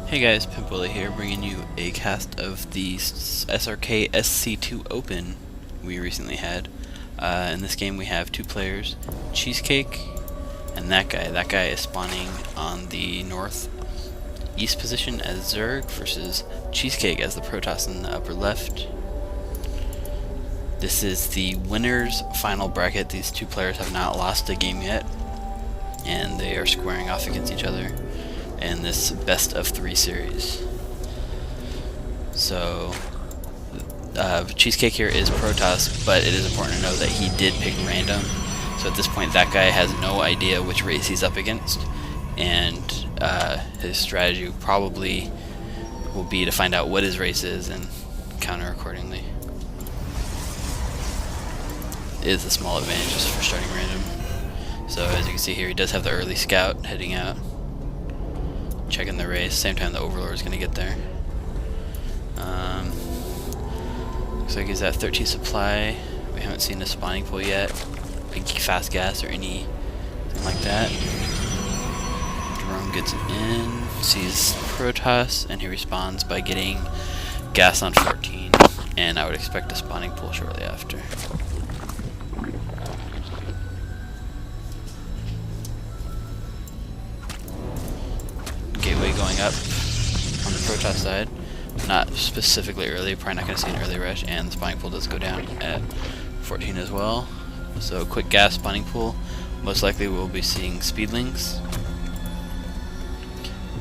Hey guys, Pimpwilly here, bringing you a cast of the SRK SC2 Open we recently had. In this game we have two players, Cheesecake and that guy. That guy is spawning on the northeast position as Zerg versus Cheesecake as the Protoss in the upper left. This is the winner's final bracket. These two players have not lost a game yet, and they are squaring off against each other in this best of 3 series. So Cheesecake here is Protoss, but it is important to know that he did pick random. So at this point that guy has no idea which race he's up against, and his strategy probably will be to find out what his race is and counter accordingly. It is a small advantage just for starting random. So as you can see here, he does have the early scout heading out, checking the race. Same time the Overlord is going to get there. Looks like he's at 13 supply. We haven't seen a spawning pool yet, big fast gas or anything like that. Drone gets in, sees Protoss, and he responds by getting gas on 14. And I would expect a spawning pool shortly after. Gateway going up on the Protoss side. Not specifically early, probably not going to see an early rush, and the spawning pool does go down at 14 as well. So quick gas spawning pool. Most likely we'll be seeing speedlings.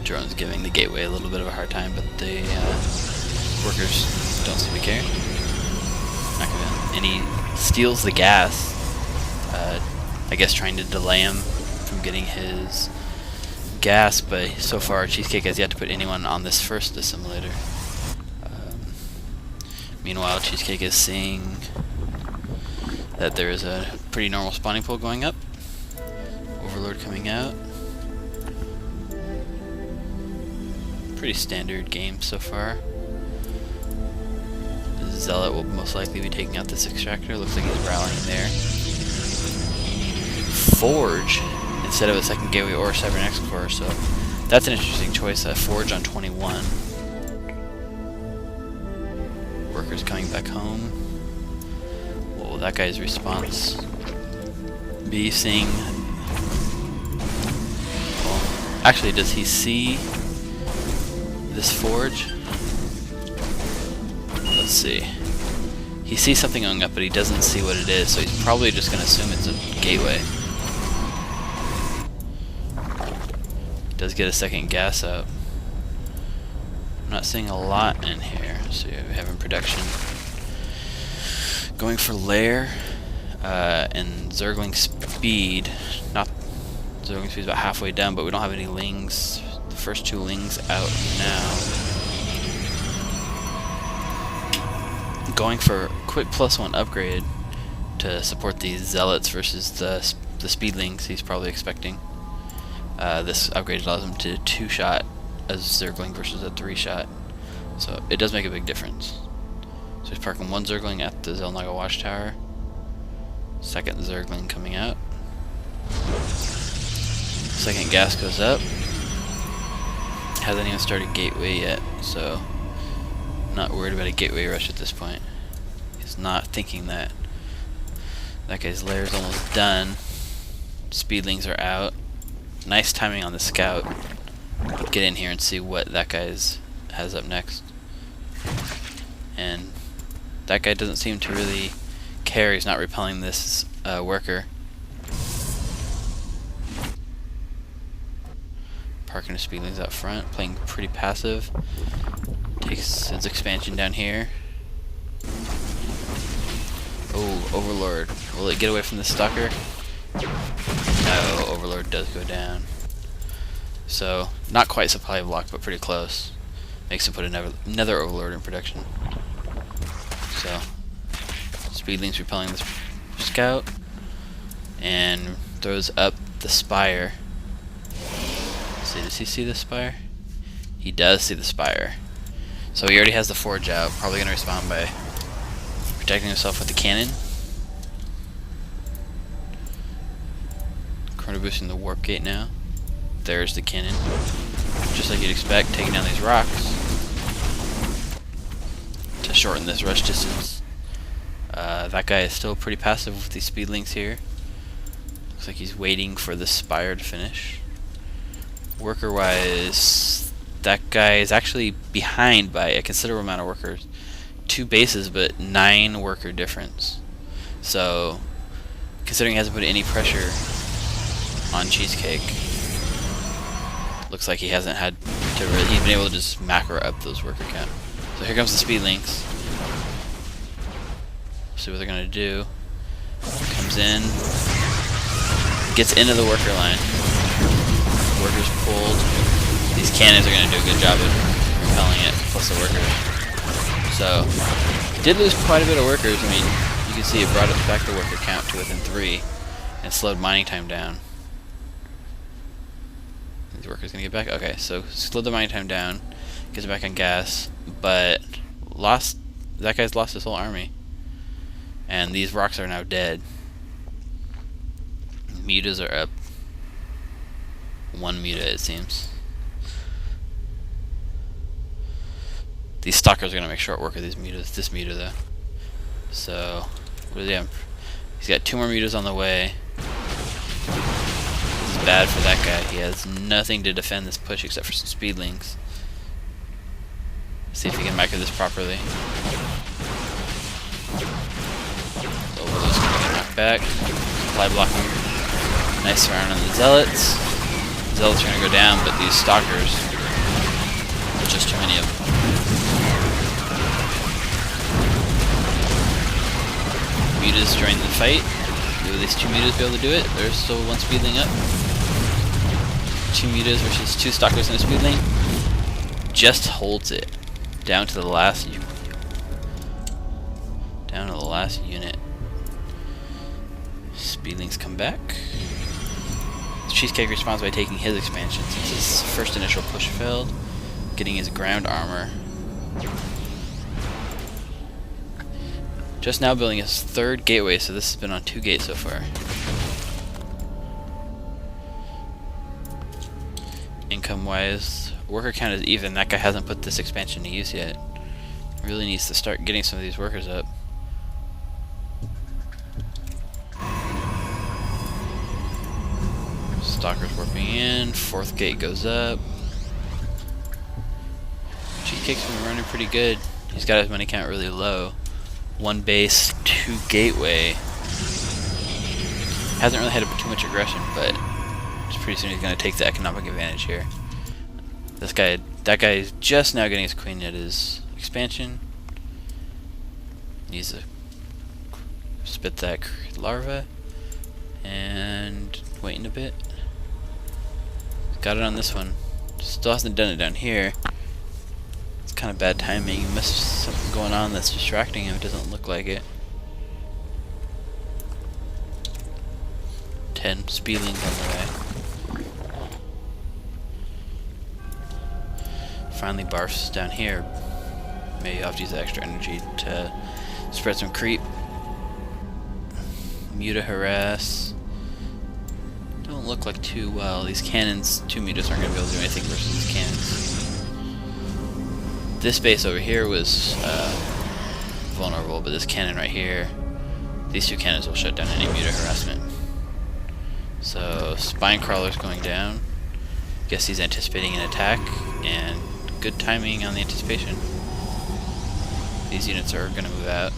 Drone's giving the gateway a little bit of a hard time, but the workers don't seem to care. Not gonna, and he steals the gas, I guess trying to delay him from getting his gas, but so far Cheesecake has yet to put anyone on this first assimilator. Meanwhile, Cheesecake is seeing that there is a pretty normal spawning pool going up. Overlord coming out. Pretty standard game so far. The Zealot will most likely be taking out this extractor. Looks like he's rallying there. Forge instead of a second gateway or a Cybernetic core, so that's an interesting choice. Forge on 21. Workers coming back home. What will that guy's response be? Seeing, well, actually, does he see this Forge? Let's see. He sees something going up, but he doesn't see what it is, so he's probably just going to assume it's a gateway. Does get a second gas up. I'm not seeing a lot in here, so we have in production. Going for lair and Zergling speed. Not Zergling speed is about halfway down, but we don't have any lings. The first 2 lings out now. Going for quick +1 upgrade to support these zealots versus the speedlings he's probably expecting. This upgrade allows him to 2-shot as Zergling versus a 3-shot, so it does make a big difference. So he's parking 1 Zergling at the Zelnaga Watchtower, second Zergling coming out, second gas goes up. Hasn't even started gateway yet, so not worried about a gateway rush at this point. He's not thinking that that guy's lair is almost done. Speedlings are out. Nice timing on the scout. Get in here and see what that guy's has up next. And that guy doesn't seem to really care. He's not repelling this worker. Parking his speedlings out front, playing pretty passive. Takes his expansion down here. Oh, Overlord. Will it get away from the stalker? No, Overlord does go down. So, not quite supply block, but pretty close. Makes him put another Overlord in production. So, speedlings repelling this scout, and throws up the spire. See, does he see the spire? He does see the spire. So he already has the Forge out, probably going to respond by protecting himself with the cannon. Chrono boosting the warp gate now. There's the cannon. just like you'd expect, taking down these rocks to shorten this rush distance. That guy is still pretty passive with these speedlings here. Looks like he's waiting for the spire to finish. Worker-wise, that guy is actually behind by a considerable amount of workers. 2 bases, but 9 worker difference. So, considering he hasn't put any pressure on Cheesecake, looks like he hasn't had to really, he's been able to just macro up those worker count. So here comes the speedlings. See what they're gonna do. Comes in, gets into the worker line. Workers pulled. These cannons are gonna do a good job of repelling it, plus the workers. So, did lose quite a bit of workers. I mean, you can see it brought it back the worker count to within 3 and slowed mining time down. These workers gonna get back? Okay, so slowed the mining time down, gets it back on gas, but that guy's lost his whole army. And these rocks are now dead. Mutas are up. 1 muta, it seems. These stalkers are gonna make short work of these mutas. This muta though. So what does he have? He's got 2 more mutas on the way. This is bad for that guy. He has nothing to defend this push except for some speedlings. Let's see if he can micro this properly. Overload's gonna get knocked back. Supply blocking. Nice surround on the zealots. Zealots are gonna go down, but these stalkers, there's just too many of them. Mutas join the fight. Will these 2 mutas be able to do it? There's still 1 speedling up. 2 mutas versus 2 stalkers and a speedling. Just holds it down to the last unit. Speedlings come back. Cheesecake responds by taking his expansion since his first initial push failed, getting his ground armor. Just now building his 3rd gateway, so this has been on 2 gates so far. Income-wise, worker count is even. That guy hasn't put this expansion to use yet. Really needs to start getting some of these workers up. Stalkers warping in, 4th gate goes up. Cheesecake's been running pretty good. He's got his money count really low. 1 base, 2 gateway. Hasn't really had too much aggression, but just pretty soon he's going to take the economic advantage here. That guy is just now getting his queen at his expansion. Needs to spit that larva and waiting a bit. Got it on this one. Still hasn't done it down here. It's kind of bad timing. He must have something going on that's distracting him. It doesn't look like it. 10 speedlings on the way. Finally, Barf's down here. Maybe I'll have to use the extra energy to spread some creep. Muta harass. Don't look like too well. These cannons, 2 mutas aren't going to be able to do anything versus these cannons. This base over here was vulnerable, but this cannon right here, these 2 cannons will shut down any muta harassment. So, spine crawler's going down. Guess he's anticipating an attack, and good timing on the anticipation. These units are going to move out.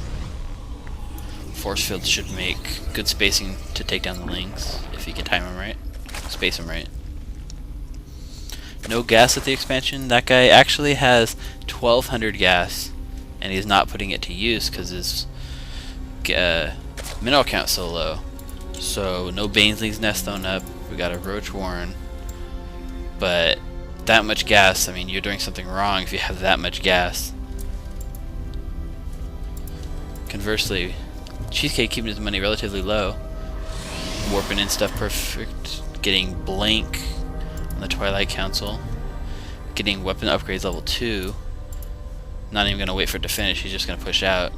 Force fields should make good spacing to take down the lings, if you can time them right. Space them right. No gas at the expansion. That guy actually has 1200 gas, and he's not putting it to use because his mineral count's so low. So no Banesley's Nest thrown up. We got a Roach Warren. But that much gas, I mean, you're doing something wrong if you have that much gas. Conversely, Cheesecake keeping his money relatively low. Warping in stuff perfect. Getting blank on the Twilight Council. Getting weapon upgrades level 2. Not even going to wait for it to finish, he's just going to push out.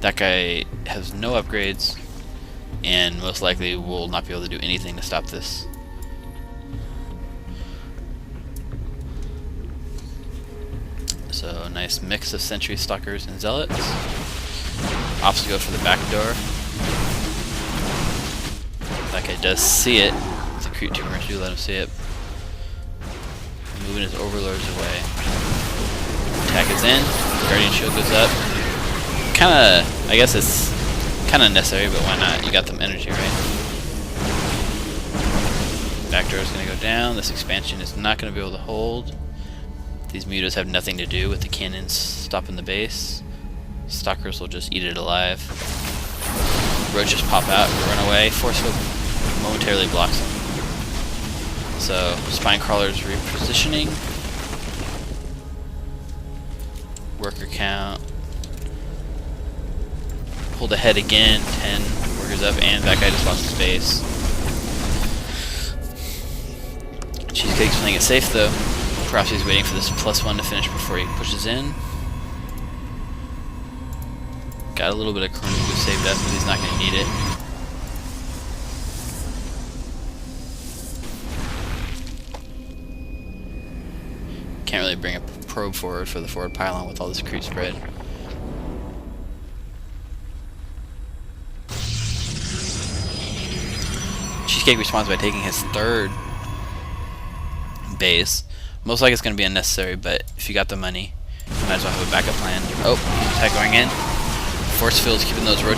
That guy has no upgrades, and most likely will not be able to do anything to stop this. So a nice mix of sentry stalkers and zealots. Ops to go for the back door. That guy does see it. The creep tumors do let him see it. Moving his overlords away. Attack is in. Guardian shield goes up. Kinda, I guess it's kinda necessary, but why not? You got them energy, right? Back door is gonna go down. This expansion is not gonna be able to hold. These mutas have nothing to do with the cannons stopping the base. Stalkers will just eat it alive. Roaches pop out and run away. Force field momentarily blocks them. So, spine crawlers repositioning. Worker count. Pulled ahead again. 10 workers up, and that guy just lost his base. Cheesecake's playing it safe though. Prophecy's waiting for this +1 to finish before he pushes in. Got a little bit of Chrono saved up, but he's not going to need it. Can't really bring a probe forward for the forward pylon with all this creep spread. Cheesecake responds by taking his third base. Most likely it's going to be unnecessary, but if you got the money, you might as well have a backup plan. Oh, attack going in. Force field's keeping those roaches